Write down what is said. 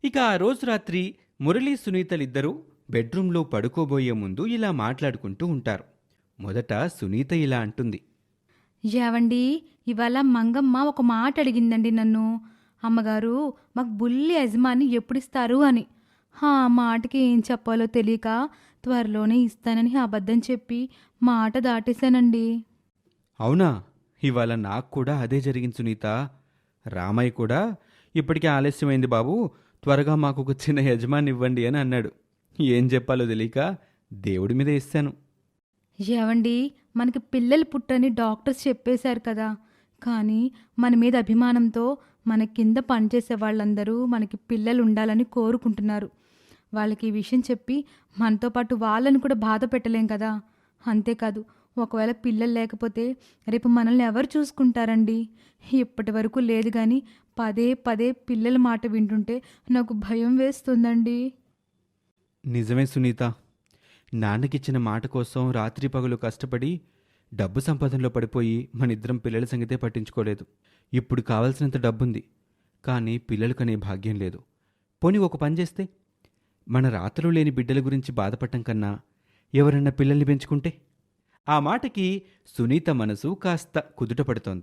ఇక ఆ రోజు రాత్రి మురళీ సునీతలిద్దరూ బెడ్రూంలో పడుకోబోయే ముందు ఇలా మాట్లాడుకుంటూ ఉంటారు. మొదట సునీత ఇలా అంటుంది. ఏవండి, ఇవాళ మంగమ్మ ఒక మాట అడిగిందండి నన్ను. అమ్మగారు, మాకు బుల్లి యజమాని ఎప్పుడిస్తారు అని. ఆ మాటకి ఏం చెప్పాలో తెలియక త్వరలోనే ఇస్తానని అబద్ధం చెప్పి మాట దాటేశానండి. అవునా? ఇవాళ నాకు కూడా అదే జరిగింది సునీత. రామయ్య కూడా ఇప్పటికే ఆలస్యమైంది బాబు, త్వరగా మాకు ఒక చిన్న యజమాని ఇవ్వండి అని అన్నాడు. ఏం చెప్పాలో తెలియక దేవుడి మీద ఇస్తాను. ఏవండి, మనకి పిల్లలు పుట్టని డాక్టర్స్ చెప్పేశారు కదా. కానీ మన మీద అభిమానంతో మన కింద పనిచేసే వాళ్ళందరూ మనకి పిల్లలు ఉండాలని కోరుకుంటున్నారు. వాళ్ళకి ఈ విషయం చెప్పి మనతో పాటు వాళ్ళని కూడా బాధ పెట్టలేం కదా. అంతేకాదు, ఒకవేళ పిల్లలు లేకపోతే రేపు మనల్ని ఎవరు చూసుకుంటారండి? ఇప్పటి వరకు లేదు కానీ పదే పదే పిల్లల మాట వింటుంటే నాకు భయం వేస్తుందండి. నిజమే సునీత. నాన్నకిచ్చిన మాట కోసం రాత్రి పగలు కష్టపడి డబ్బు సంపాదనలో పడిపోయి మనిద్దరం పిల్లల సంగతే పట్టించుకోలేదు. ఇప్పుడు కావలసినంత డబ్బుంది, కానీ పిల్లలకనే భాగ్యం లేదు. పోనీ ఒక పని చేస్తే, మన రాతలు లేని బిడ్డల గురించి బాధపడటం కన్నా ఎవరన్నా పిల్లల్ని పెంచుకుంటే? ఆ మాటకి సునీత మనసు కాస్త కుదుటపడుతోంది.